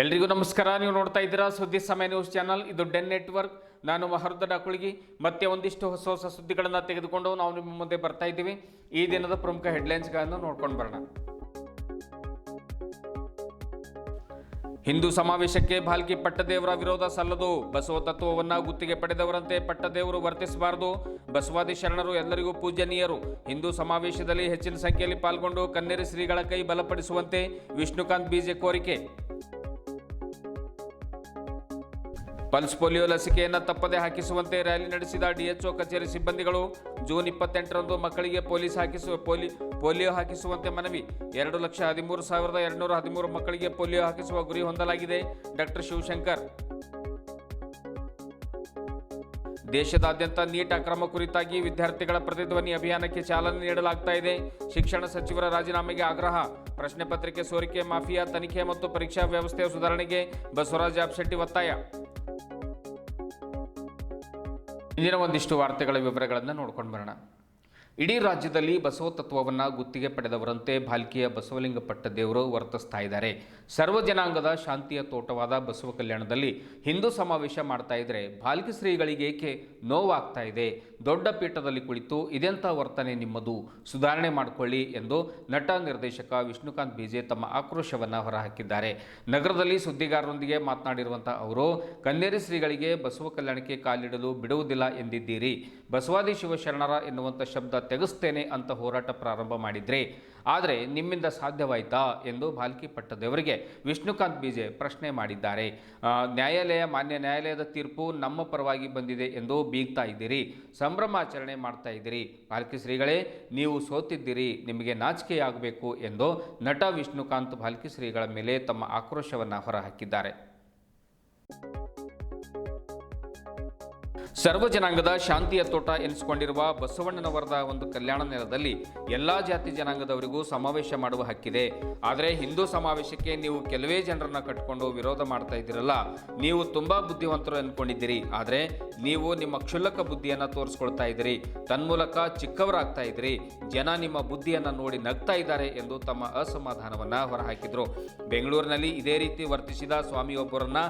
ಎಲ್ರಿಗೂ ನಮಸ್ಕಾರ. ನೀವು ನೋಡ್ತಾ ಇದ್ದೀರಾ ಸುದ್ದಿ ಸಮಯ ನ್ಯೂಸ್ ಚಾನಲ್. ಇದು ಡೆನ್ ನೆಟ್ವರ್ಕ್. ನಾನು ಮಹರುದ್ದ ಡಾಕುಳಿಗಿ. ಮತ್ತೆ ಒಂದಿಷ್ಟು ಹೊಸ ಹೊಸ ಸುದ್ದಿಗಳನ್ನು ತೆಗೆದುಕೊಂಡು ನಾವು ನಿಮ್ಮ ಮುಂದೆ ಬರ್ತಾ ಇದ್ದೀವಿ. ಈ ದಿನದ ಪ್ರಮುಖ ಹೆಡ್ಲೈನ್ಸ್ಗಳನ್ನು ನೋಡ್ಕೊಂಡು ಬರೋಣ. ಹಿಂದೂ ಸಮಾವೇಶಕ್ಕೆ ಭಾಲ್ಕಿ ಪಟ್ಟದೇವರ ವಿರೋಧ ಸಲ್ಲದು. ಬಸವ ತತ್ವವನ್ನು ಗುತ್ತಿಗೆ ಪಡೆದವರಂತೆ ಪಟ್ಟದೇವರು ವರ್ತಿಸಬಾರದು. ಬಸವಾದಿ ಶರಣರು ಎಲ್ಲರಿಗೂ ಪೂಜ್ಯನೀಯರು. ಹಿಂದೂ ಸಮಾವೇಶದಲ್ಲಿ ಹೆಚ್ಚಿನ ಸಂಖ್ಯೆಯಲ್ಲಿ ಪಾಲ್ಗೊಂಡು ಕನ್ನೇರಿ ಶ್ರೀಗಳ ಕೈ ಬಲಪಡಿಸುವಂತೆ ವಿಷ್ಣುಕಾಂತ್ ಬಿಜೆ ಕೋರಿಕೆ. ಪಲ್ಸ್ ಪೋಲಿಯೋ ಲಸಿಕೆಯನ್ನು ತಪ್ಪದೆ ಹಾಕಿಸುವಂತೆ ರ್ಯಾಲಿ ನಡೆಸಿದ ಡಿಎಚ್ಒ ಕಚೇರಿ ಸಿಬ್ಬಂದಿಗಳು. ಜೂನ್ 28ರಂದು ಮಕ್ಕಳಿಗೆ ಪೋಲಿಯೋ ಹಾಕಿಸುವಂತೆ ಮನವಿ. 2,13,213 ಮಕ್ಕಳಿಗೆ ಪೋಲಿಯೋ ಹಾಕಿಸುವ ಗುರಿ ಹೊಂದಲಾಗಿದೆ. ಡಾಕ್ಟರ್ ಶಿವಶಂಕರ್. ದೇಶದಾದ್ಯಂತ ನೀಟ್ ಅಕ್ರಮ ಕುರಿತಾಗಿ ವಿದ್ಯಾರ್ಥಿಗಳ ಪ್ರತಿಧ್ವನಿ ಅಭಿಯಾನಕ್ಕೆ ಚಾಲನೆ ನೀಡಲಾಗ್ತಾ ಇದೆ. ಶಿಕ್ಷಣ ಸಚಿವರ ರಾಜೀನಾಮೆಗೆ ಆಗ್ರಹ. ಪ್ರಶ್ನೆ ಪತ್ರಿಕೆ ಸೋರಿಕೆ ಮಾಫಿಯಾ ತನಿಖೆ ಮತ್ತು ಪರೀಕ್ಷಾ ವ್ಯವಸ್ಥೆಯ ಸುಧಾರಣೆಗೆ ಬಸವರಾಜ ಅಬ್ಶೆಟ್ಟಿ ಒತ್ತಾಯ. ಇಂದಿನ ಒಂದಿಷ್ಟು ವಾರ್ತೆಗಳ ವಿವರಗಳನ್ನು ನೋಡ್ಕೊಂಡು ಬರೋಣ. ಇಡೀ ರಾಜ್ಯದಲ್ಲಿ ಬಸವ ತತ್ವವನ್ನು ಗುತ್ತಿಗೆ ಪಡೆದವರಂತೆ ಭಾಲ್ಕಿಯ ಬಸವಲಿಂಗ ಪಟ್ಟದೇವರು ವರ್ತಿಸ್ತಾ ಇದ್ದಾರೆ. ಸರ್ವ ಜನಾಂಗದ ಶಾಂತಿಯ ತೋಟವಾದ ಬಸವ ಕಲ್ಯಾಣದಲ್ಲಿ ಹಿಂದೂ ಸಮಾವೇಶ ಮಾಡ್ತಾ ಇದ್ರೆ ಭಾಲ್ಕಿ ಶ್ರೀಗಳಿಗೆ ಏಕೆ ನೋವಾಗ್ತಾ ಇದೆ? ದೊಡ್ಡ ಪೀಠದಲ್ಲಿ ಕುಳಿತು ಇದೆಂಥ ವರ್ತನೆ ನಿಮ್ಮದು? ಸುಧಾರಣೆ ಮಾಡಿಕೊಳ್ಳಿ ಎಂದು ನಟ ನಿರ್ದೇಶಕ ವಿಷ್ಣುಕಾಂತ್ ಬಿಜೆ ತಮ್ಮ ಆಕ್ರೋಶವನ್ನು ಹೊರಹಾಕಿದ್ದಾರೆ. ನಗರದಲ್ಲಿ ಸುದ್ದಿಗಾರರೊಂದಿಗೆ ಮಾತನಾಡಿರುವಂಥ ಅವರು, ಕನ್ನೇರಿ ಶ್ರೀಗಳಿಗೆ ಬಸವ ಕಲ್ಯಾಣಕ್ಕೆ ಕಾಲಿಡಲು ಬಿಡುವುದಿಲ್ಲ ಎಂದಿದ್ದೀರಿ. ಬಸವಾದಿ ಶಿವಶರಣರ ಎನ್ನುವಂಥ ಶಬ್ದ ತೆಗೆಸ್ತೇನೆ ಅಂತ ಹೋರಾಟ ಪ್ರಾರಂಭ ಮಾಡಿದ್ರೆ, ಆದರೆ ನಿಮ್ಮಿಂದ ಸಾಧ್ಯವಾಯಿತಾ ಎಂದು ಭಾಲ್ಕಿ ಪಟ್ಟದೇವರಿಗೆ ವಿಷ್ಣುಕಾಂತ್ ಬಿಜೆ ಪ್ರಶ್ನೆ ಮಾಡಿದ್ದಾರೆ. ಮಾನ್ಯ ನ್ಯಾಯಾಲಯದ ತೀರ್ಪು ನಮ್ಮ ಪರವಾಗಿ ಬಂದಿದೆ ಎಂದು ಬೀಗ್ತಾ ಇದ್ದೀರಿ, ಸಂಭ್ರಮಾಚರಣೆ ಮಾಡ್ತಾ ಇದ್ದೀರಿ. ಭಾಲ್ಕಿ ಶ್ರೀಗಳೇ, ನೀವು ಸೋತಿದ್ದೀರಿ, ನಿಮಗೆ ನಾಚಿಕೆಯಾಗಬೇಕು ಎಂದು ನಟ ವಿಷ್ಣುಕಾಂತ್ ಭಾಲ್ಕಿ ಶ್ರೀಗಳ ಮೇಲೆ ತಮ್ಮ ಆಕ್ರೋಶವನ್ನು ಹೊರಹಾಕಿದ್ದಾರೆ. ಸರ್ವ ಜನಾಂಗದ ಶಾಂತಿಯ ತೋಟ ಎನಿಸಿಕೊಂಡಿರುವ ಬಸವಣ್ಣನವರದ ಒಂದು ಕಲ್ಯಾಣ ನೆಲದಲ್ಲಿ ಎಲ್ಲ ಜಾತಿ ಜನಾಂಗದವರಿಗೂ ಸಮಾವೇಶ ಮಾಡುವ ಹಕ್ಕಿದೆ. ಆದರೆ ಹಿಂದೂ ಸಮಾವೇಶಕ್ಕೆ ನೀವು ಕೆಲವೇ ಜನರನ್ನ ಕಟ್ಟಿಕೊಂಡು ವಿರೋಧ ಮಾಡ್ತಾ ಇದ್ದೀರಲ್ಲ, ನೀವು ತುಂಬಾ ಬುದ್ಧಿವಂತರು ಅಂದ್ಕೊಂಡಿದ್ದೀರಿ. ಆದರೆ ನೀವು ನಿಮ್ಮ ಕ್ಷುಲ್ಲಕ ಬುದ್ಧಿಯನ್ನು ತೋರಿಸ್ಕೊಳ್ತಾ ಇದ್ದೀರಿ. ತನ್ಮೂಲಕ ಚಿಕ್ಕವರಾಗ್ತಾ ಇದ್ದೀರಿ. ಜನ ನಿಮ್ಮ ಬುದ್ಧಿಯನ್ನು ನೋಡಿ ನಗ್ತಾ ಇದ್ದಾರೆ ಎಂದು ತಮ್ಮ ಅಸಮಾಧಾನವನ್ನು ಹೊರಹಾಕಿದರು. ಬೆಂಗಳೂರಿನಲ್ಲಿ ಇದೇ ರೀತಿ ವರ್ತಿಸಿದ ಸ್ವಾಮಿಯೊಬ್ಬರನ್ನ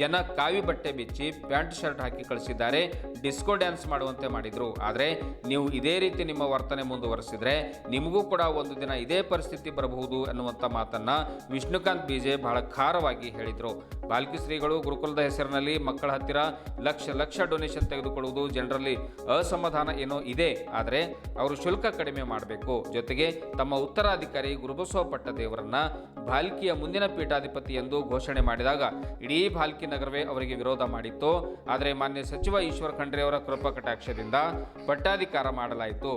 ಜನ ಕಾವಿ ಬಟ್ಟೆ ಬಿಚ್ಚಿ ಪ್ಯಾಂಟ್ ಶರ್ಟ್ ಹಾಕಿ ಕಳಿಸಿದ್ದಾರೆ. ಡಿಸ್ಕೋ ಡ್ಯಾನ್ಸ್ ಮಾಡುವಂತೆ ಮಾಡಿದ್ರು. ಆದರೆ ನೀವು ಇದೇ ರೀತಿ ನಿಮ್ಮ ವರ್ತನೆ ಮುಂದುವರೆಸಿದ್ರೆ ನಿಮಗೂ ಕೂಡ ಒಂದು ದಿನ ಇದೇ ಪರಿಸ್ಥಿತಿ ಬರಬಹುದು ಎನ್ನುವಂಥ ಮಾತನ್ನ ವಿಷ್ಣುಕಾಂತ್ ಬಿಜೆ ಬಹಳ ಖಾರವಾಗಿ ಹೇಳಿದರು. ಭಾಲ್ಕಿ ಶ್ರೀಗಳು ಗುರುಕುಲದ ಹೆಸರಿನಲ್ಲಿ ಮಕ್ಕಳ ಹತ್ತಿರ ಲಕ್ಷ ಡೊನೇಷನ್ ತೆಗೆದುಕೊಳ್ಳುವುದು ಜನರಲ್ಲಿ ಅಸಮಾಧಾನ ಏನೋ ಇದೆ. ಆದರೆ ಅವರು ಶುಲ್ಕ ಕಡಿಮೆ ಮಾಡಬೇಕು. ಜೊತೆಗೆ ತಮ್ಮ ಉತ್ತರಾಧಿಕಾರಿ ಗುರುಬಸವ ಪಟ್ಟದೇವರನ್ನ ಭಾಲ್ಕಿಯ ಮುಂದಿನ ಪೀಠಾಧಿಪತಿ ಎಂದು ಘೋಷಣೆ ಮಾಡಿದಾಗ ಇಡೀ ಭಾಲ್ಕಿ ನಗರವೇ ಅವರಿಗೆ ವಿರೋಧ ಮಾಡಿತ್ತು. ಆದರೆ ಮಾನ್ಯ ಸಚಿವ ಈಶ್ವರ ಖಂಡ್ರೆ ಅವರ ಕೃಪಾ ಕಟಾಕ್ಷದಿಂದ ಪಟ್ಟಾಧಿಕಾರ ಮಾಡಲಾಯಿತು.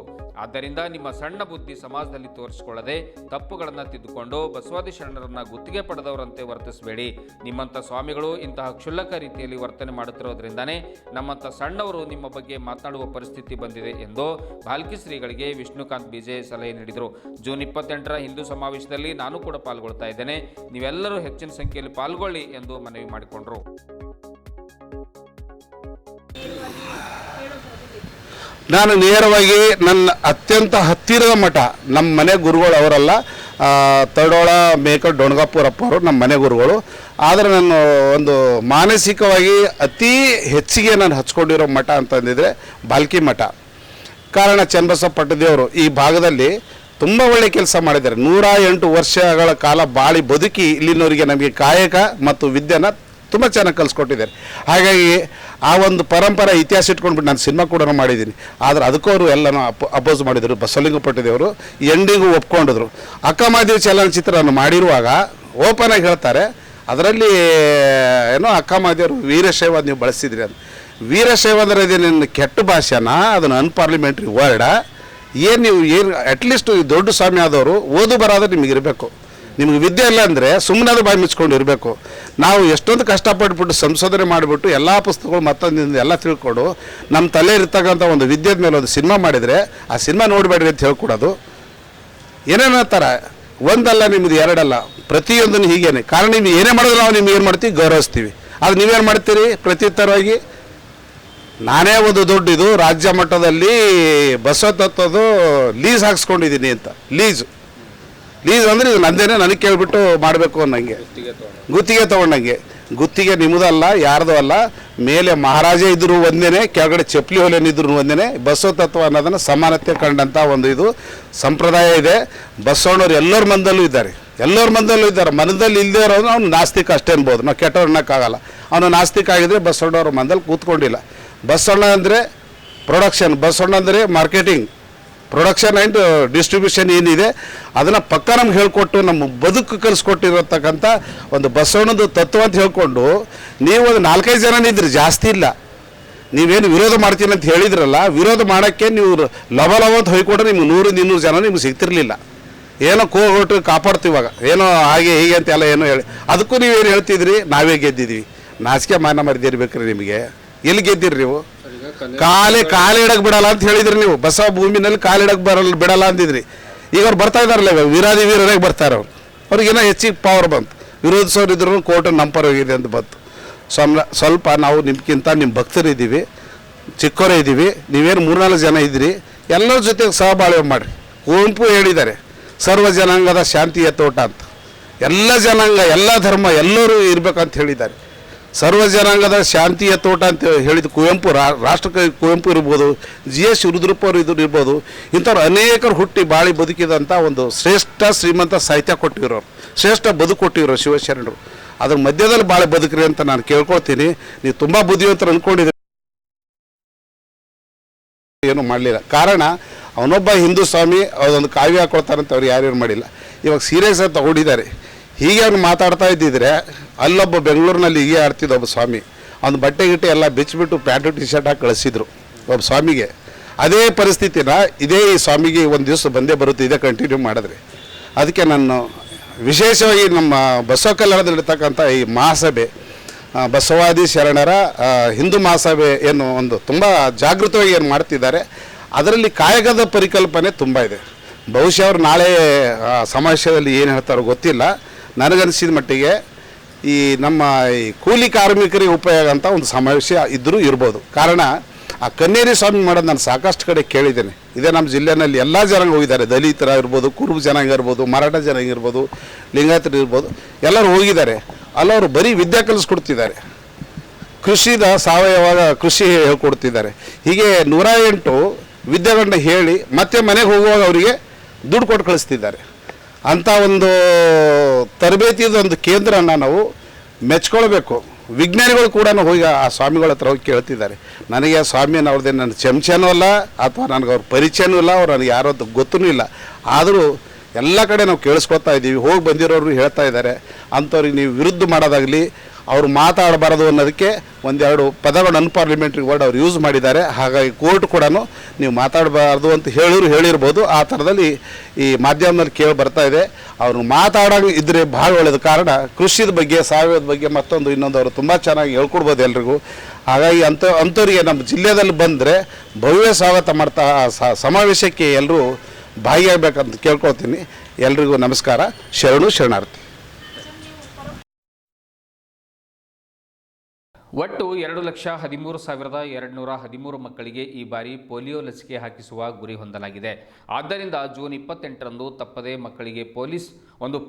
ಆದ್ದರಿಂದ ನಿಮ್ಮ ಸಣ್ಣ ಬುದ್ಧಿ ಸಮಾಜದಲ್ಲಿ ತೋರಿಸಿಕೊಳ್ಳದೆ ತಪ್ಪುಗಳನ್ನು ತಿದ್ದುಕೊಂಡು ಬಸವಾದಿ ಶರಣರನ್ನ ಗುತ್ತಿಗೆ ಪಡೆದವರಂತೆ ವರ್ತಿಸಬೇಡಿ. ನಿಮ್ಮಂಥ ಸ್ವಾಮಿಗಳು ಇಂತಹ ಕ್ಷುಲ್ಲಕ ರೀತಿಯಲ್ಲಿ ವರ್ತನೆ ಮಾಡುತ್ತಿರೋದ್ರಿಂದಾನೇ ನಮ್ಮಂಥ ಸಣ್ಣವರು ನಿಮ್ಮ ಬಗ್ಗೆ ಮಾತನಾಡುವ ಪರಿಸ್ಥಿತಿ ಬಂದಿದೆ ಎಂದು ಭಾಲ್ಕಿ ಶ್ರೀಗಳಿಗೆ ವಿಷ್ಣುಕಾಂತ್ ಬಿಜೆ ಸಲಹೆ ನೀಡಿದರು. ಜೂನ್ 28ರ ಹಿಂದೂ ಸಮಾವೇಶದಲ್ಲಿ ನಾನು ಕೂಡ ಪಾಲ್ಗೊಳ್ತಾ ಇದ್ದೇನೆ. ನೀವೆಲ್ಲರೂ ಹೆಚ್ಚಿನ ಸಂಖ್ಯೆಯಲ್ಲಿ ಪಾಲ್ಗೊಳ್ಳಿ ಎಂದು ಮನವಿ ಮಾಡಿಕೊಂಡರು. ನಾನು ನೇರವಾಗಿ ನನ್ನ ಅತ್ಯಂತ ಹತ್ತಿರದ ಮಠ, ನಮ್ಮ ಮನೆ ಗುರುಗಳು ಅವರಲ್ಲ, ತಡೋಳ ಮೇಕ ಡೊಣಗಾಪುರಪ್ಪ ಅವರು ನಮ್ಮ ಮನೆ ಗುರುಗಳು. ಆದರೆ ನಾನು ಒಂದು ಮಾನಸಿಕವಾಗಿ ಅತಿ ಹೆಚ್ಚಿಗೆ ನಾನು ಹಚ್ಕೊಂಡಿರೋ ಮಠ ಅಂತಂದಿದ್ರೆ ಭಾಲ್ಕಿ ಮಠ. ಕಾರಣ ಚನ್ನಬಸವ ಪಟ್ಟದೇವರು ಈ ಭಾಗದಲ್ಲಿ ತುಂಬ ಒಳ್ಳೆ ಕೆಲಸ ಮಾಡಿದ್ದಾರೆ. 108 ವರ್ಷಗಳ ಕಾಲ ಬಾಳಿ ಬದುಕಿ ಇಲ್ಲಿನವರಿಗೆ ನಮಗೆ ಕಾಯಕ ಮತ್ತು ವಿದ್ಯೆನ ತುಂಬ ಚೆನ್ನಾಗಿ ಕಲಿಸ್ಕೊಟ್ಟಿದ್ದಾರೆ. ಹಾಗಾಗಿ ಆ ಒಂದು ಪರಂಪರೆ ಇತಿಹಾಸ ಇಟ್ಕೊಂಡ್ಬಿಟ್ಟು ನಾನು ಸಿನಿಮಾ ಕೂಡ ಮಾಡಿದ್ದೀನಿ. ಆದರೆ ಅದಕ್ಕೂ ಅವರು ಎಲ್ಲನೂ ಅಪೋಸ್ ಮಾಡಿದರು. ಬಸವಲಿಂಗ ಪಟ್ಟದೇವರು ಎಂಡಿಗೂ ಒಪ್ಕೊಂಡಿದ್ರು. ಅಕ್ಕಮಹಾದೇವಿ ಚಲನಚಿತ್ರವನ್ನು ಮಾಡಿರುವಾಗ ಓಪನ್ ಆಗಿ ಹೇಳ್ತಾರೆ, ಅದರಲ್ಲಿ ಏನೋ ಅಕ್ಕಮಹಾದೇವರು ವೀರಶೈವ ನೀವು ಬಳಸಿದ್ರಿ ಅಂತ. ವೀರಶೈವ ಅಂದರೆ ಇದೇನು ಕೆಟ್ಟ ಭಾಷೆನ, ಅದನ್ನು ಅನ್ಪಾರ್ಲಿಮೆಂಟ್ರಿ ವರ್ಡ. ನೀವು ಅಟ್ಲೀಸ್ಟ್ ದೊಡ್ಡ ಸ್ವಾಮಿ ಆದವರು ಓದು ಬರೋದ್ರೆ ನಿಮಗೆ ಇರಬೇಕು. ನಿಮಗೆ ವಿದ್ಯೆ ಇಲ್ಲ ಅಂದರೆ ಸುಮ್ಮನೆ ಅದು ಬಾಯಿ ಮುಚ್ಕೊಂಡು ಇರಬೇಕು. ನಾವು ಎಷ್ಟೊಂದು ಕಷ್ಟಪಟ್ಬಿಟ್ಟು ಸಂಶೋಧನೆ ಮಾಡಿಬಿಟ್ಟು ಎಲ್ಲ ಪುಸ್ತಕಗಳು ಮತ್ತೊಂದಿಂದ ಎಲ್ಲ ತಿಳ್ಕೊಂಡು ನಮ್ಮ ತಲೆ ಇರ್ತಕ್ಕಂಥ ಒಂದು ವಿದ್ಯೆದ ಮೇಲೆ ಒಂದು ಸಿನಿಮಾ ಮಾಡಿದರೆ ಆ ಸಿನಿಮಾ ನೋಡಬೇಡ್ರಿ ಅಂತ ಹೇಳ್ಕೊಡೋದು ಏನೇನೋ ಥರ. ಒಂದಲ್ಲ ನಿಮ್ಮದು ಎರಡಲ್ಲ, ಪ್ರತಿಯೊಂದನ್ನು ಹೀಗೇನೆ. ಕಾರಣ ನೀವು ಏನೇ ಮಾಡಿದ್ರೆ ನಾವು ನಿಮ್ಗೆ ಏನು ಮಾಡ್ತೀವಿ, ಗೌರವಿಸ್ತೀವಿ. ಅದು ನೀವೇನು ಮಾಡ್ತೀರಿ ಪ್ರತ್ಯುತ್ತರವಾಗಿ? ನಾನೇ ಒಂದು ದೊಡ್ಡದು ರಾಜ್ಯ ಮಟ್ಟದಲ್ಲಿ ಬಸವ ತತ್ವದ ಲೀಸ್ ಹಾಕ್ಸ್ಕೊಂಡಿದ್ದೀನಿ ಅಂತ. ಲೀಸ್ ಅಂದರೆ ಇದು ನಂದೇನೆ, ನನಗೆ ಕೇಳಿಬಿಟ್ಟು ಮಾಡಬೇಕು ಅನ್ನಂಗೆ, ಗುತ್ತಿಗೆ ತೊಗೊಂಡಂಗೆ. ಗುತ್ತಿಗೆ ನಿಮ್ಮದಲ್ಲ, ಯಾರ್ದು ಅಲ್ಲ. ಮೇಲೆ ಮಹಾರಾಜ ಇದ್ರು ಒಂದೇನೆ, ಕೆಳಗಡೆ ಚಪ್ಪಲಿ ಹೊಲೆನಿದ್ರು ಒಂದೇನೆ. ಬಸವ ತತ್ವ ಅನ್ನೋದನ್ನು ಸಮಾನತೆ ಕಂಡಂಥ ಒಂದು ಇದು ಸಂಪ್ರದಾಯ ಇದೆ. ಬಸವಣ್ಣವ್ರು ಎಲ್ಲರ ಮನದಲ್ಲೂ ಇದ್ದಾರೆ, ಎಲ್ಲರ ಮನದಲ್ಲೂ ಇದ್ದಾರೆ. ಮನದಲ್ಲಿ ಇಲ್ಲದೆ ಇರೋದು ಅವ್ನು ನಾಸ್ತಿಕ ಅಷ್ಟೇ ಅನ್ಬೋದು, ನಾವು ಕೆಟ್ಟವ್ರು ಅನ್ನೋಕ್ಕಾಗಲ್ಲ. ಅವನು ನಾಸ್ತಿಕ ಆಗಿದ್ರೆ ಬಸವಣ್ಣವ್ರ ಮನದಲ್ಲಿ ಕೂತ್ಕೊಂಡಿಲ್ಲ. ಬಸವಣ್ಣ ಅಂದರೆ ಪ್ರೊಡಕ್ಷನ್, ಬಸವಣ್ಣ ಅಂದರೆ ಮಾರ್ಕೆಟಿಂಗ್, ಪ್ರೊಡಕ್ಷನ್ ಆ್ಯಂಡ್ ಡಿಸ್ಟ್ರಿಬ್ಯೂಷನ್ ಏನಿದೆ ಅದನ್ನು ಪಕ್ಕ ನಮ್ಗೆ ಹೇಳ್ಕೊಟ್ಟು ನಮ್ಮ ಬದುಕು ಕಲಿಸ್ಕೊಟ್ಟಿರತಕ್ಕಂಥ ಒಂದು ಬಸವಣ್ಣದ ತತ್ವ ಅಂತ ಹೇಳ್ಕೊಂಡು ನೀವು ಒಂದು 4-5 ಜನನಿದ್ರಿ, ಜಾಸ್ತಿ ಇಲ್ಲ. ನೀವೇನು ವಿರೋಧ ಮಾಡ್ತೀನಿ ಅಂತ ಹೇಳಿದ್ರಲ್ಲ, ವಿರೋಧ ಮಾಡೋಕ್ಕೆ ನೀವು ಲವ ಅಂತ ಹೊಯ್ಕೊಟ್ರೆ ನಿಮ್ಗೆ 100-200 ಜನ ನಿಮ್ಗೆ ಸಿಗ್ತಿರ್ಲಿಲ್ಲ. ಏನೋ ಕೋಗೊಟ್ಟು ಕಾಪಾಡ್ತೀವಾಗ, ಏನೋ ಹಾಗೆ ಹೀಗೆ ಅಂತೆಲ್ಲ ಏನೋ ಹೇಳಿ, ಅದಕ್ಕೂ ನೀವೇನು ಹೇಳ್ತಿದ್ರಿ, ನಾವೇ ಗೆದ್ದಿದ್ವಿ. ನಾಚಿಕೆ ಮಾನ ಮರ್ದಿರ್ಬೇಕ್ರಿ ನಿಮಗೆ. ಎಲ್ಲಿ ಗೆದ್ದಿರಿ ನೀವು? ಕಾಲಿಡಕ್ಕೆ ಬಿಡಲ್ಲ ಅಂತ ಹೇಳಿದ್ರಿ ನೀವು. ಬಸವ ಭೂಮಿನಲ್ಲಿ ಕಾಲಿಡಕ್ಕೆ ಬಿಡಲ್ಲ ಅಂದಿದ್ರಿ. ಈಗ ಅವ್ರು ಬರ್ತಾ ಇದಾರಲ್ಲ, ವೀರರಾಗಿ ಬರ್ತಾರೆ. ಅವ್ರಿಗೇನೋ ಹೆಚ್ಚಿಗೆ ಪವರ್ ಬಂತು. ವಿರೋಧಿಸೋರು ಇದ್ರು ಕೋರ್ಟ್ ನಮ್ಮ ಪರ ಹೋಗಿದೆ ಅಂತ ಬಂತು. ಸ್ವಲ್ಪ ನಾವು ನಿಮ್ಗಿಂತ ನಿಮ್ಮ ಭಕ್ತರಿದ್ದೀವಿ, ಚಿಕ್ಕವರೇ ಇದ್ದೀವಿ. ನೀವೇನು 3-4 ಜನ ಇದ್ದೀರಿ, ಎಲ್ಲರ ಜೊತೆಗೆ ಸಹಬಾಳ್ವೆ ಮಾಡಿರಿ. ಕುವೆಂಪು ಹೇಳಿದ್ದಾರೆ, ಸರ್ವ ಜನಾಂಗದ ಶಾಂತಿಯ ತೋಟ ಅಂತ. ಎಲ್ಲ ಜನಾಂಗ, ಎಲ್ಲ ಧರ್ಮ ಎಲ್ಲರೂ ಇರಬೇಕಂತ ಹೇಳಿದ್ದಾರೆ. ಸರ್ವ ಜನಾಂಗದ ಶಾಂತಿಯ ತೋಟ ಅಂತ ಹೇಳಿದ ಕುವೆಂಪು, ರಾಷ್ಟ್ರಕವಿ ಕುವೆಂಪು ಇರ್ಬೋದು, GS ರುದ್ರಪ್ಪ ಅವರು ಇರ್ಬೋದು. ಇಂಥವ್ರು ಅನೇಕರು ಹುಟ್ಟಿ ಬಾಳಿ ಬದುಕಿದಂಥ ಒಂದು ಶ್ರೇಷ್ಠ ಶ್ರೀಮಂತ ಸಾಹಿತ್ಯ ಕೊಟ್ಟಿರೋರು, ಶ್ರೇಷ್ಠ ಬದುಕು ಕೊಟ್ಟಿರೋ ಶಿವಶರಣರು. ಅದ್ರ ಮಧ್ಯದಲ್ಲಿ ಭಾಳ ಬದುಕ್ರಿ ಅಂತ ನಾನು ಕೇಳ್ಕೊಳ್ತೀನಿ. ನೀವು ತುಂಬ ಬುದ್ಧಿವಂತರು ಅಂದ್ಕೊಂಡಿದ್ದೀರಿ, ಏನು ಮಾಡಲಿಲ್ಲ. ಕಾರಣ ಅವನೊಬ್ಬ ಹಿಂದೂ ಸ್ವಾಮಿ, ಅದೊಂದು ಕಾವ್ಯ ಹಾಕೊಳ್ತಾರಂತ ಅವ್ರು ಯಾರ್ಯಾರು ಮಾಡಿಲ್ಲ. ಇವಾಗ ಸೀರಿಯಸ್ ಆಗಿ ತಗೊಂಡಿದ್ದಾರೆ. ಹೀಗೆ ಅವ್ನು ಮಾತಾಡ್ತಾ ಇದ್ದಿದ್ರೆ ಅಲ್ಲೊಬ್ಬ ಬೆಂಗಳೂರಿನಲ್ಲಿ ಹೀಗೆ ಆಡ್ತಿದ್ದ ಒಬ್ಬ ಸ್ವಾಮಿ, ಅವ್ನು ಬಟ್ಟೆ ಗಿಟ್ಟೆ ಎಲ್ಲ ಬಿಚ್ಚಿಬಿಟ್ಟು ಪ್ಯಾಂಟು ಟಿ ಶರ್ಟ್ ಹಾಕಿ ಕಳಿಸಿದ್ರು ಒಬ್ಬ ಸ್ವಾಮಿಗೆ. ಅದೇ ಪರಿಸ್ಥಿತಿನ ಇದೇ ಈ ಸ್ವಾಮಿಗೆ ಒಂದು ದಿವಸ ಬಂದೇ ಬರುತ್ತೆ, ಇದೇ ಕಂಟಿನ್ಯೂ ಮಾಡಿದ್ರೆ. ಅದಕ್ಕೆ ನಾನು ವಿಶೇಷವಾಗಿ ನಮ್ಮ ಬಸವ ಕಲ್ಯಾಣದಲ್ಲಿರ್ತಕ್ಕಂಥ ಈ ಮಹಾಸಭೆ, ಬಸವಾದಿ ಶರಣರ ಹಿಂದೂ ಮಹಾಸಭೆ ಏನು ಒಂದು ತುಂಬ ಜಾಗೃತವಾಗಿ ಏನು ಮಾಡ್ತಿದ್ದಾರೆ, ಅದರಲ್ಲಿ ಕಾಯಕದ ಪರಿಕಲ್ಪನೆ ತುಂಬ ಇದೆ. ಬಹುಶಃ ಅವರು ನಾಳೆ ಸಮಾವೇಶದಲ್ಲಿ ಏನು ಹೇಳ್ತಾರೋ ಗೊತ್ತಿಲ್ಲ. ನನಗನ್ಸಿದ ಮಟ್ಟಿಗೆ ಈ ನಮ್ಮ ಈ ಕೂಲಿ ಕಾರ್ಮಿಕರಿಗೆ ಉಪಯೋಗ ಅಂತ ಒಂದು ಸಮಾವೇಶ ಇದ್ದರೂ ಇರ್ಬೋದು. ಕಾರಣ ಆ ಕನ್ನೇರಿ ಸ್ವಾಮಿ ಮಾಡೋದು ನಾನು ಸಾಕಷ್ಟು ಕಡೆ ಕೇಳಿದ್ದೇನೆ. ಇದೇ ನಮ್ಮ ಜಿಲ್ಲೆಯಲ್ಲಿ ಎಲ್ಲ ಜನಾಂಗ ಹೋಗಿದ್ದಾರೆ, ದಲಿತರ ಇರ್ಬೋದು, ಕುರುಬ ಜನಾಂಗ ಇರ್ಬೋದು, ಮರಾಠ ಜನಾಂಗ ಇರ್ಬೋದು, ಲಿಂಗಾಯತರು ಇರ್ಬೋದು, ಎಲ್ಲರೂ ಹೋಗಿದ್ದಾರೆ. ಅಲ್ಲವರು ಬರೀ ವಿದ್ಯೆ ಕಲಿಸ್ಕೊಡ್ತಿದ್ದಾರೆ, ಕೃಷಿದ ಸಾವಯವ ಕೃಷಿ ಹೇಳ್ಕೊಡ್ತಿದ್ದಾರೆ. ಹೀಗೆ 108 ವಿದ್ಯೆಗಳನ್ನ ಹೇಳಿ ಮತ್ತೆ ಮನೆಗೆ ಹೋಗುವಾಗ ಅವರಿಗೆ ದುಡ್ಡು ಕೊಟ್ಟು ಕಳಿಸ್ತಿದ್ದಾರೆ. ಅಂಥ ಒಂದು ತರಬೇತಿದ ಒಂದು ಕೇಂದ್ರನ ನಾವು ಮೆಚ್ಕೊಳ್ಬೇಕು. ವಿಜ್ಞಾನಿಗಳು ಕೂಡ ಹೋಗಿ ಆ ಸ್ವಾಮಿಗಳ ಹತ್ರ ಹೋಗಿ ಕೇಳ್ತಿದ್ದಾರೆ. ನನಗೆ ಆ ಸ್ವಾಮಿಯನ್ನು ಅವ್ರದ್ದೇ ನನ್ನ ಚಮಚನೂ ಅಲ್ಲ, ಅಥವಾ ನನಗೆ ಅವ್ರ ಪರಿಚಯನೂ ಇಲ್ಲ, ಅವ್ರು ನನಗೆ ಯಾರೋ ಗೊತ್ತೂ ಇಲ್ಲ. ಆದರೂ ಎಲ್ಲ ಕಡೆ ನಾವು ಕೇಳಿಸ್ಕೊತಾ ಇದ್ದೀವಿ. ಹೋಗಿ ಬಂದಿರೋರು ಹೇಳ್ತಾ ಇದ್ದಾರೆ, ಅಂಥವ್ರಿಗೆ ನೀವು ವಿರುದ್ಧ ಮಾಡೋದಾಗಲಿ, ಅವರು ಮಾತಾಡಬಾರದು ಅನ್ನೋದಕ್ಕೆ ಒಂದೆರಡು ಪದಗಳು ಅನ್ಪಾರ್ಲಿಮೆಂಟ್ರಿ ವರ್ಡ್ ಅವ್ರು ಯೂಸ್ ಮಾಡಿದ್ದಾರೆ. ಹಾಗಾಗಿ ಕೋರ್ಟ್ ಕೂಡ ನೀವು ಮಾತಾಡಬಾರ್ದು ಅಂತ ಹೇಳಿರ್ಬೋದು. ಆ ಥರದಲ್ಲಿ ಈ ಮಾಧ್ಯಮದಲ್ಲಿ ಕೇಳಿ ಬರ್ತಾ ಇದೆ. ಅವ್ರು ಮಾತಾಡೋಂಗೆ ಇದ್ದರೆ ಭಾಳ ಒಳ್ಳೆಯದು. ಕಾರಣ ಕೃಷಿದ ಬಗ್ಗೆ, ಸಾವಯವದ ಬಗ್ಗೆ ಮತ್ತೊಂದು ಇನ್ನೊಂದು ಅವರು ತುಂಬ ಚೆನ್ನಾಗಿ ಹೇಳ್ಕೊಡ್ಬೋದು ಎಲ್ರಿಗೂ. ಹಾಗಾಗಿ ಅಂಥವ್ರಿಗೆ ನಮ್ಮ ಜಿಲ್ಲೆಯಲ್ಲಿ ಬಂದರೆ ಭವ್ಯ ಸ್ವಾಗತ ಮಾಡ್ತಾ ಸಮಾವೇಶಕ್ಕೆ ಎಲ್ಲರೂ ಭಾಗಿಯಾಗಬೇಕಂತ ಕೇಳ್ಕೊಳ್ತೀನಿ. ಎಲ್ರಿಗೂ ನಮಸ್ಕಾರ, ಶರಣಾರ್ಥಿ. ಒಟ್ಟು 2,13,213 ಮಕ್ಕಳಿಗೆ ಈ ಬಾರಿ ಪೋಲಿಯೋ ಲಸಿಕೆ ಹಾಕಿಸುವ ಗುರಿ ಹೊಂದಲಾಗಿದೆ. ಆದ್ದರಿಂದ ಜೂನ್ 28ರಂದು ತಪ್ಪದೇ ಮಕ್ಕಳಿಗೆ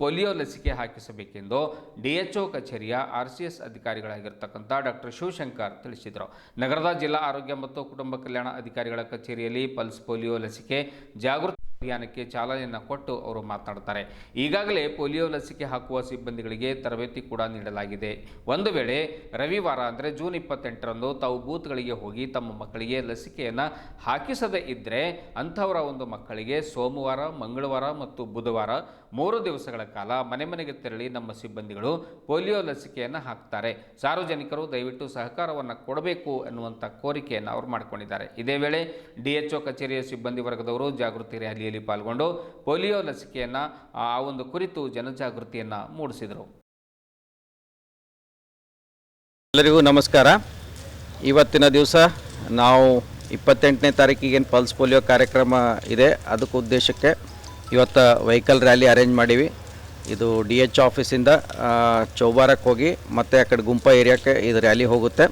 ಪೋಲಿಯೋ ಲಸಿಕೆ ಹಾಕಿಸಬೇಕೆಂದು DHO ಕಚೇರಿಯ RCS ಅಧಿಕಾರಿಗಳಾಗಿರ್ತಕ್ಕಂಥ ಡಾಕ್ಟರ್ ಶಿವಶಂಕರ್ ತಿಳಿಸಿದರು. ನಗರದ ಜಿಲ್ಲಾ ಆರೋಗ್ಯ ಮತ್ತು ಕುಟುಂಬ ಕಲ್ಯಾಣ ಅಧಿಕಾರಿಗಳ ಕಚೇರಿಯಲ್ಲಿ ಪಲ್ಸ್ ಪೋಲಿಯೋ ಲಸಿಕೆ ಜಾಗೃತಿ ಅಭಿಯಾನಕ್ಕೆ ಚಾಲನೆಯನ್ನು ಕೊಟ್ಟು ಅವರು ಮಾತನಾಡುತ್ತಾರೆ. ಈಗಾಗಲೇ ಪೋಲಿಯೋ ಲಸಿಕೆ ಹಾಕುವ ಸಿಬ್ಬಂದಿಗಳಿಗೆ ತರಬೇತಿ ಕೂಡ ನೀಡಲಾಗಿದೆ. ಒಂದು ವೇಳೆ ರವಿವಾರ ಅಂದರೆ ಜೂನ್ 28ರಂದು ತಾವು ಬೂತ್ಗಳಿಗೆ ಹೋಗಿ ತಮ್ಮ ಮಕ್ಕಳಿಗೆ ಲಸಿಕೆಯನ್ನು ಹಾಕಿಸದೇ ಇದ್ದರೆ ಅಂಥವರ ಒಂದು ಮಕ್ಕಳಿಗೆ ಸೋಮವಾರ, ಮಂಗಳವಾರ ಮತ್ತು ಬುಧವಾರ 3 ದಿವಸಗಳ ಕಾಲ ಮನೆಗೆ ತೆರಳಿ ನಮ್ಮ ಸಿಬ್ಬಂದಿಗಳು ಪೋಲಿಯೋ ಲಸಿಕೆಯನ್ನು ಹಾಕ್ತಾರೆ. ಸಾರ್ವಜನಿಕರು ದಯವಿಟ್ಟು ಸಹಕಾರವನ್ನು ಕೊಡಬೇಕು ಎನ್ನುವಂಥ ಕೋರಿಕೆಯನ್ನು ಅವರು ಮಾಡಿಕೊಂಡಿದ್ದಾರೆ. ಇದೇ ವೇಳೆ DHO ಕಚೇರಿಯ ಸಿಬ್ಬಂದಿ ವರ್ಗದವರು ಜಾಗೃತಿ ರ್ಯಾಲಿಯಲ್ಲಿ ಪಾಲ್ಗೊಂಡು ಪೋಲಿಯೋ ಲಸಿಕೆಯನ್ನು ಆ ಒಂದು ಕುರಿತು ಜನಜಾಗೃತಿಯನ್ನು ಮೂಡಿಸಿದರು. ಎಲ್ಲರಿಗೂ ನಮಸ್ಕಾರ. ಇವತ್ತಿನ ದಿವಸ ನಾವು 28ನೇ ತಾರೀಕಿಗೆ ಪಲ್ಸ್ ಪೋಲಿಯೋ ಕಾರ್ಯಕ್ರಮ ಇದೆ. ಅದಕ್ಕೆ ಉದ್ದೇಶಕ್ಕೆ ಇವತ್ತು ವೆಹಿಕಲ್ ರ್ಯಾಲಿ ಅರೇಂಜ್ ಮಾಡೀವಿ. ಇದು DHO ಆಫೀಸಿಂದ ಚೌಬಾರಕ್ಕೆ ಹೋಗಿ ಮತ್ತು ಆ ಕಡೆ ಗುಂಪಾ ಏರಿಯಾಕ್ಕೆ ಇದು ರ್ಯಾಲಿ ಹೋಗುತ್ತೆ.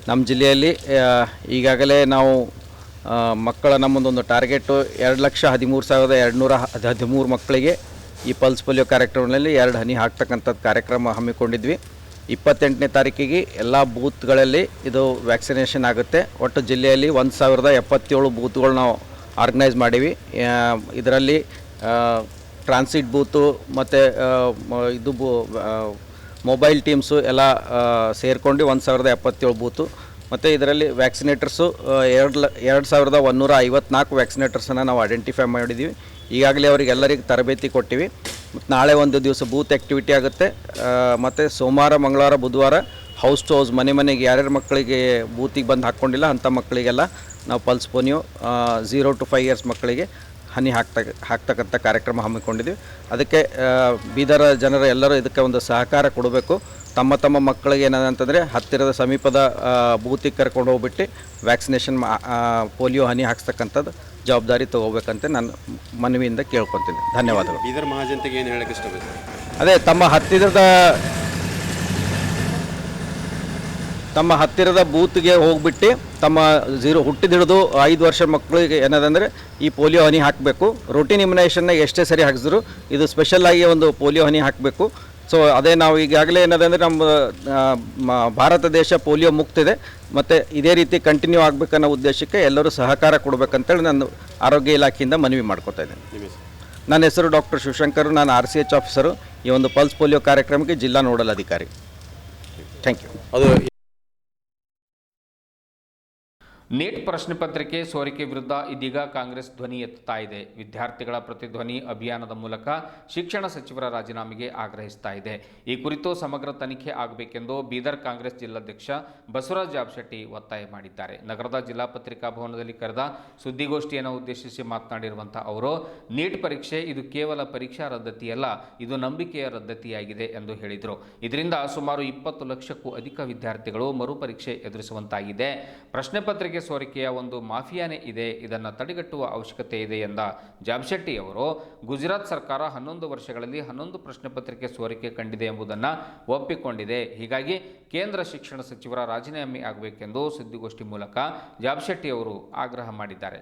ನಮ್ಮ ಜಿಲ್ಲೆಯಲ್ಲಿ ಈಗಾಗಲೇ ನಾವು ಮಕ್ಕಳ ನಮ್ಮದೊಂದು ಟಾರ್ಗೆಟು 2,13,213 ಮಕ್ಕಳಿಗೆ ಈ ಪಲ್ಸ್ ಪೋಲಿಯೋ ಕಾರ್ಯಕ್ರಮದಲ್ಲಿ 2 ಹನಿ ಹಾಕ್ತಕ್ಕಂಥದ್ದು ಕಾರ್ಯಕ್ರಮ ಹಮ್ಮಿಕೊಂಡಿದ್ವಿ. 28ನೇ ತಾರೀಕಿಗೆ ಎಲ್ಲ ಬೂತ್ಗಳಲ್ಲಿ ಇದು ವ್ಯಾಕ್ಸಿನೇಷನ್ ಆಗುತ್ತೆ. ಒಟ್ಟು ಜಿಲ್ಲೆಯಲ್ಲಿ 1077 ಬೂತ್ಗಳು ನಾವು ಆರ್ಗನೈಸ್ ಮಾಡೀವಿ. ಇದರಲ್ಲಿ ಟ್ರಾನ್ಸಿಟ್ ಬೂತು ಮತ್ತು ಇದು ಮೊಬೈಲ್ ಟೀಮ್ಸು ಎಲ್ಲ ಸೇರಿಕೊಂಡು 1077 ಬೂತು. ಮತ್ತು ಇದರಲ್ಲಿ ವ್ಯಾಕ್ಸಿನೇಟರ್ಸು 2154 ವ್ಯಾಕ್ಸಿನೇಟರ್ಸನ್ನು ನಾವು ಐಡೆಂಟಿಫೈ ಮಾಡಿದ್ದೀವಿ. ಈಗಾಗಲೇ ಅವರಿಗೆಲ್ಲರಿಗೆ ತರಬೇತಿ ಕೊಟ್ಟಿವಿ. ಮತ್ತು ನಾಳೆ ಒಂದು ದಿವಸ ಬೂತ್ ಆ್ಯಕ್ಟಿವಿಟಿ ಆಗುತ್ತೆ. ಮತ್ತು ಸೋಮವಾರ, ಮಂಗಳವಾರ, ಬುಧವಾರ ಹೌಸ್ ಟು ಹೌಸ್ ಮನೆಗೆ ಯಾರ್ಯಾರ ಮಕ್ಕಳಿಗೆ ಬೂತಿಗೆ ಬಂದು ಹಾಕ್ಕೊಂಡಿಲ್ಲ ಅಂಥ ಮಕ್ಕಳಿಗೆಲ್ಲ ನಾವು ಪಲ್ಸ್ ಪೋಲಿಯೋ 0 to 5 years ಮಕ್ಕಳಿಗೆ ಹನಿ ಹಾಕ್ತಕ್ಕಂಥ ಕಾರ್ಯಕ್ರಮ ಹಮ್ಮಿಕೊಂಡಿದ್ದೀವಿ. ಅದಕ್ಕೆ ಬೀದರ ಜನರು ಎಲ್ಲರೂ ಇದಕ್ಕೆ ಒಂದು ಸಹಕಾರ ಕೊಡಬೇಕು. ತಮ್ಮ ಮಕ್ಕಳಿಗೆ ಏನಂತಂದರೆ ಹತ್ತಿರದ ಸಮೀಪದ ಬೂತಿಗೆ ಕರ್ಕೊಂಡು ಹೋಗ್ಬಿಟ್ಟು ವ್ಯಾಕ್ಸಿನೇಷನ್ ಪೋಲಿಯೋ ಹನಿ ಹಾಕ್ಸ್ತಕ್ಕಂಥದ್ದು ಜವಾಬ್ದಾರಿ ತೊಗೋಬೇಕಂತ ನಾನು ಮನವಿಯಿಂದ ಕೇಳ್ಕೊತೀನಿ. ಧನ್ಯವಾದಗಳು. ಬೀದರ್ ಮಹಾಜನತೆಗೆ ಏನು ಹೇಳಕ್ಕೆ ಇಷ್ಟಪಡ್ತೀನಿ? ಅದೇ ತಮ್ಮ ಹತ್ತಿರದ ಬೂತ್ಗೆ ಹೋಗ್ಬಿಟ್ಟು ತಮ್ಮ ಹುಟ್ಟಿದ ಹಿಡಿದು 5 ವರ್ಷ ಮಕ್ಕಳಿಗೆ ಏನದಂದರೆ ಈ ಪೋಲಿಯೋ ಹನಿ ಹಾಕಬೇಕು. ರೂಟೀನ್ ಇಮ್ಯುನೈಸೇಷನ್ನ ಎಷ್ಟೇ ಸರಿ ಹಾಕಿಸಿದ್ರು ಇದು ಸ್ಪೆಷಲಾಗಿ ಒಂದು ಪೋಲಿಯೋ ಹನಿ ಹಾಕಬೇಕು. ಸೊ ಅದೇ ನಾವು ಈಗಾಗಲೇ ಏನದಂದರೆ ನಮ್ಮ ಭಾರತ ದೇಶ ಪೋಲಿಯೋ ಮುಕ್ತಿದೆ ಮತ್ತು ಇದೇ ರೀತಿ ಕಂಟಿನ್ಯೂ ಆಗಬೇಕನ್ನೋ ಉದ್ದೇಶಕ್ಕೆ ಎಲ್ಲರೂ ಸಹಕಾರ ಕೊಡಬೇಕಂತೇಳಿ ನಾನು ಆರೋಗ್ಯ ಇಲಾಖೆಯಿಂದ ಮನವಿ ಮಾಡ್ಕೊತಾ ಇದ್ದೇನೆ. ನನ್ನ ಹೆಸರು ಡಾಕ್ಟರ್ ಶಿವಶಂಕರ್. ನಾನು RCH ಆಫೀಸರು. ಈ ಒಂದು ಪಲ್ಸ್ ಪೋಲಿಯೋ ಕಾರ್ಯಕ್ರಮಕ್ಕೆ ಜಿಲ್ಲಾ ನೋಡಲ್ ಅಧಿಕಾರಿ. Thank you. ಅದು ನೀಟ್ ಪ್ರಶ್ನೆ ಪತ್ರಿಕೆ ಸೋರಿಕೆ ವಿರುದ್ಧ ಇದೀಗ ಕಾಂಗ್ರೆಸ್ ಧ್ವನಿ ಎತ್ತುತ್ತಾ ಇದೆ. ವಿದ್ಯಾರ್ಥಿಗಳ ಪ್ರತಿಧ್ವನಿ ಅಭಿಯಾನದ ಮೂಲಕ ಶಿಕ್ಷಣ ಸಚಿವರ ರಾಜೀನಾಮೆಗೆ ಆಗ್ರಹಿಸ್ತಾ ಇದೆ. ಈ ಕುರಿತು ಸಮಗ್ರ ತನಿಖೆ ಆಗಬೇಕೆಂದು ಬೀದರ್ ಕಾಂಗ್ರೆಸ್ ಜಿಲ್ಲಾಧ್ಯಕ್ಷ ಬಸವರಾಜ್ ಜಾಬಶೆಟ್ಟಿ ಒತ್ತಾಯ ಮಾಡಿದ್ದಾರೆ. ನಗರದ ಜಿಲ್ಲಾ ಪತ್ರಿಕಾ ಭವನದಲ್ಲಿ ಕರೆದ ಸುದ್ದಿಗೋಷ್ಠಿಯನ್ನು ಉದ್ದೇಶಿಸಿ ಮಾತನಾಡಿರುವಂಥ ಅವರು, ನೀಟ್ ಪರೀಕ್ಷೆ ಇದು ಕೇವಲ ಪರೀಕ್ಷಾ ರದ್ದತಿಯಲ್ಲ, ಇದು ನಂಬಿಕೆಯ ರದ್ದತಿಯಾಗಿದೆ ಎಂದು ಹೇಳಿದರು. ಇದರಿಂದ ಸುಮಾರು 20 ಲಕ್ಷಕ್ಕೂ ಅಧಿಕ ವಿದ್ಯಾರ್ಥಿಗಳು ಮರುಪರೀಕ್ಷೆ ಎದುರಿಸುವಂತಾಗಿದೆ. ಪ್ರಶ್ನೆ ಪತ್ರಿಕೆ ಸೋರಿಕೆಯ ಒಂದು ಮಾಫಿಯಾನೇ ಇದೆ. ಇದನ್ನು ತಡೆಗಟ್ಟುವ ಅವಶ್ಯಕತೆ ಇದೆ ಎಂದ ಜಾಬಶೆಟ್ಟಿ ಅವರು, ಗುಜರಾತ್ ಸರ್ಕಾರ 11 ವರ್ಷಗಳಲ್ಲಿ 11 ಪ್ರಶ್ನೆ ಪತ್ರಿಕೆ ಸೋರಿಕೆ ಕಂಡಿದೆ ಎಂಬುದನ್ನು ಒಪ್ಪಿಕೊಂಡಿದೆ. ಹೀಗಾಗಿ ಕೇಂದ್ರ ಶಿಕ್ಷಣ ಸಚಿವರ ರಾಜೀನಾಮೆ ಆಗಬೇಕೆಂದು ಸುದ್ದಿಗೋಷ್ಠಿ ಮೂಲಕ ಜಾಬಶೆಟ್ಟಿ ಅವರು ಆಗ್ರಹ ಮಾಡಿದ್ದಾರೆ.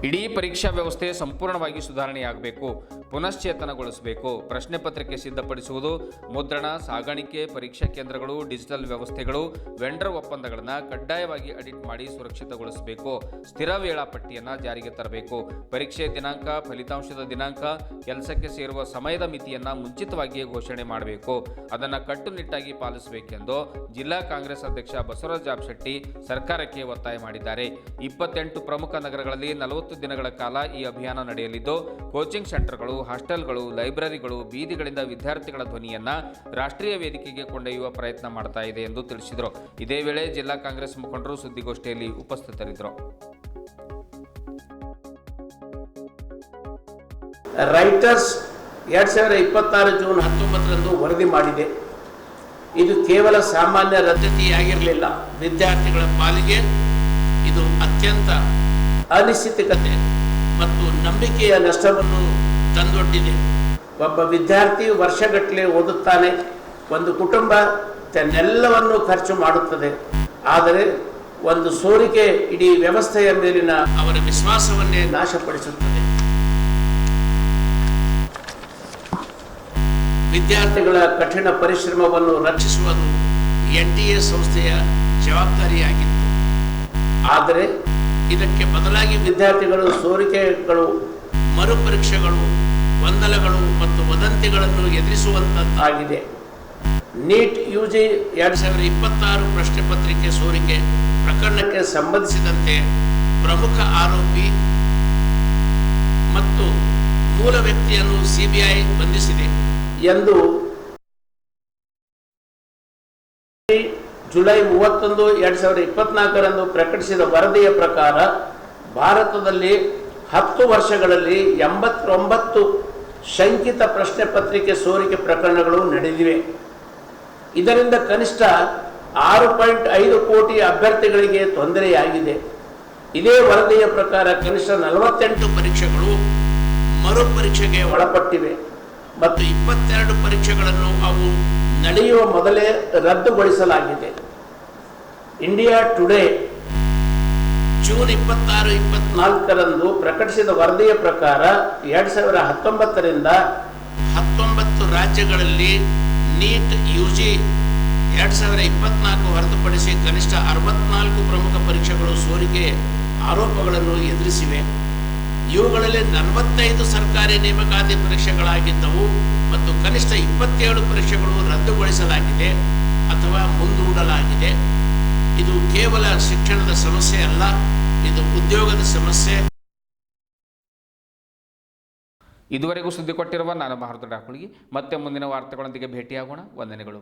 ಇಡೀ ಪರೀಕ್ಷಾ ವ್ಯವಸ್ಥೆ ಸಂಪೂರ್ಣವಾಗಿ ಸುಧಾರಣೆಯಾಗಬೇಕು, ಪುನಶ್ಚೇತನಗೊಳಿಸಬೇಕು. ಪ್ರಶ್ನೆ ಪತ್ರಿಕೆ ಸಿದ್ಧಪಡಿಸುವುದು, ಮುದ್ರಣ, ಸಾಗಾಣಿಕೆ, ಪರೀಕ್ಷಾ ಕೇಂದ್ರಗಳು, ಡಿಜಿಟಲ್ ವ್ಯವಸ್ಥೆಗಳು, ವೆಂಡರ್ ಒಪ್ಪಂದಗಳನ್ನು ಕಡ್ಡಾಯವಾಗಿ ಅಡಿಟ್ ಮಾಡಿ ಸುರಕ್ಷಿತಗೊಳಿಸಬೇಕು. ಸ್ಥಿರ ವೇಳಾಪಟ್ಟಿಯನ್ನು ಜಾರಿಗೆ ತರಬೇಕು. ಪರೀಕ್ಷೆ ದಿನಾಂಕ, ಫಲಿತಾಂಶದ ದಿನಾಂಕ, ಕೆಲಸಕ್ಕೆ ಸೇರುವ ಸಮಯದ ಮಿತಿಯನ್ನು ಮುಂಚಿತವಾಗಿಯೇ ಘೋಷಣೆ ಮಾಡಬೇಕು. ಅದನ್ನು ಕಟ್ಟುನಿಟ್ಟಾಗಿ ಪಾಲಿಸಬೇಕೆಂದು ಜಿಲ್ಲಾ ಕಾಂಗ್ರೆಸ್ ಅಧ್ಯಕ್ಷ ಬಸವರಾಜ್ ಜಾಬಶೆಟ್ಟಿ ಸರ್ಕಾರಕ್ಕೆ ಒತ್ತಾಯ ಮಾಡಿದ್ದಾರೆ. 28 ಪ್ರಮುಖ ನಗರಗಳಲ್ಲಿ 40 ದಿನಗಳ ಕಾಲ ಈ ಅಭಿಯಾನ ನಡೆಯಲಿದ್ದು, ಕೋಚಿಂಗ್ ಸೆಂಟರ್ಗಳು, ಹಾಸ್ಟೆಲ್ಗಳು, ಲೈಬ್ರರಿಗಳು, ಬೀದಿಗಳಿಂದ ವಿದ್ಯಾರ್ಥಿಗಳ ಧ್ವನಿಯನ್ನ ರಾಷ್ಟ್ರೀಯ ವೇದಿಕೆಗೆ ಕೊಂಡೊಯ್ಯುವ ಪ್ರಯತ್ನ ಮಾಡ್ತಾ ಇದೆ ಎಂದು ತಿಳಿಸಿದರು. ಇದೇ ವೇಳೆ ಜಿಲ್ಲಾ ಕಾಂಗ್ರೆಸ್ ಮುಖಂಡರು ಸುದ್ದಿಗೋಷ್ಠಿಯಲ್ಲಿ ಉಪಸ್ಥಿತರಿದ್ದರು. ರೈಟರ್ಸ್ 2026 ಜೂನ್ 19ರಂದು ವರದಿ ಮಾಡಿದೆ. ಇದು ಕೇವಲ ಸಾಮಾನ್ಯ ರದ್ದತಿಯಾಗಿರಲಿಲ್ಲ. ವಿದ್ಯಾರ್ಥಿಗಳ ಪಾಲಿಗೆ ಇದು ಅತ್ಯಂತ ಅನಿಶ್ಚಿತತೆ ಮತ್ತು ನಂಬಿಕೆಯ ನಷ್ಟವನ್ನು ತಂದೊಡ್ಡಿದೆ. ಒಬ್ಬ ವಿದ್ಯಾರ್ಥಿ ವರ್ಷಗಟ್ಟಲೆ ಓದುತ್ತಾನೆ. ಒಂದು ಕುಟುಂಬ ತನ್ನೆಲ್ಲವನ್ನು ಖರ್ಚು ಮಾಡುತ್ತದೆ. ಆದರೆ ಒಂದು ಸೋರಿಕೆ ಇಡೀ ವ್ಯವಸ್ಥೆಯ ಮೇಲಿನ ಅವರ ವಿಶ್ವಾಸವನ್ನೇ ನಾಶಪಡಿಸುತ್ತದೆ. ವಿದ್ಯಾರ್ಥಿಗಳ ಕಠಿಣ ಪರಿಶ್ರಮವನ್ನು ರಕ್ಷಿಸುವುದು NTA ಸಂಸ್ಥೆಯ ಜವಾಬ್ದಾರಿಯಾಗಿತ್ತು. ಆದರೆ ಇದಕ್ಕೆ ಬದಲಾಗಿ ವಿದ್ಯಾರ್ಥಿಗಳು ಸೋರಿಕೆಗಳು, ಮರುಪರೀಕ್ಷೆಗಳು, ಗೊಂದಲಗಳು ಮತ್ತು ವದಂತಿಗಳನ್ನು ಎದುರಿಸುವಂತಾಗಿದೆ. ನೀಟ್ UG 2026 ಪ್ರಶ್ನೆ ಪತ್ರಿಕೆ ಸೋರಿಕೆ ಪ್ರಕರಣಕ್ಕೆ ಸಂಬಂಧಿಸಿದಂತೆ ಪ್ರಮುಖ ಆರೋಪಿ ಮತ್ತು ಮೂಲ ವ್ಯಕ್ತಿಯನ್ನು CBI ಬಂಧಿಸಿದೆ ಎಂದು ಜುಲೈ 31, 2024ರಂದು ಪ್ರಕಟಿಸಿದ ವರದಿಯ ಪ್ರಕಾರ ಭಾರತದಲ್ಲಿ 10 ವರ್ಷಗಳಲ್ಲಿ 89 ಶಂಕಿತ ಪ್ರಶ್ನೆ ಪತ್ರಿಕೆ ಸೋರಿಕೆ ಪ್ರಕರಣಗಳು ನಡೆದಿವೆ. ಇದರಿಂದ ಕನಿಷ್ಠ 6.5 ಕೋಟಿ ಅಭ್ಯರ್ಥಿಗಳಿಗೆ ತೊಂದರೆಯಾಗಿದೆ. ಇದೇ ವರದಿಯ ಪ್ರಕಾರ ಕನಿಷ್ಠ 48 ಪರೀಕ್ಷೆಗಳು ಮರುಪರೀಕ್ಷೆಗೆ ಒಳಪಟ್ಟಿವೆ ಮತ್ತು 22 ಪರೀಕ್ಷೆಗಳನ್ನು ಅವು ನಡೆಯುವ ಮೊದಲೇ ರದ್ದುಗೊಳಿಸಲಾಗಿದೆ. ಇಂಡಿಯಾ ಟುಡೇ ಜೂನ್ 26-24ರಂದು ಪ್ರಕಟಿಸಿದ ವರದಿಯ ಪ್ರಕಾರ 2019ರಿಂದ 19 ರಾಜ್ಯಗಳಲ್ಲಿ ನೀಟ್ ಯುಜಿ 2024 ಹೊರತುಪಡಿಸಿ ಕನಿಷ್ಠ 64 ಪ್ರಮುಖ ಪರೀಕ್ಷೆಗಳು ಸೋರಿಕೆ ಆರೋಪಗಳನ್ನು ಎದುರಿಸಿವೆ. ಇವುಗಳಲ್ಲಿ 45 ಸರ್ಕಾರಿ ನೇಮಕಾತಿ ಪರೀಕ್ಷೆಗಳಾಗಿದ್ದವು ಮತ್ತು ಕನಿಷ್ಠ 27 ಪರೀಕ್ಷೆಗಳು ರದ್ದುಗೊಳಿಸಲಾಗಿದೆ ಅಥವಾ ಮುಂದೂಡಲಾಗಿದೆ. ಇದು ಕೇವಲ ಶಿಕ್ಷಣದ ಸಮಸ್ಯೆ ಅಲ್ಲ, ಇದು ಉದ್ಯೋಗದ ಸಮಸ್ಯೆ. ಇದುವರೆಗೂ ಸುದ್ದಿ ಕೊಟ್ಟಿರುವ ನಾನು ಭಾರತ ಡಾಕುಳಿಗೆ ಮತ್ತೆ ಮುಂದಿನ ವಾರ್ತೆಗಳೊಂದಿಗೆ ಭೇಟಿಯಾಗೋಣ. ವಂದನೆಗಳು.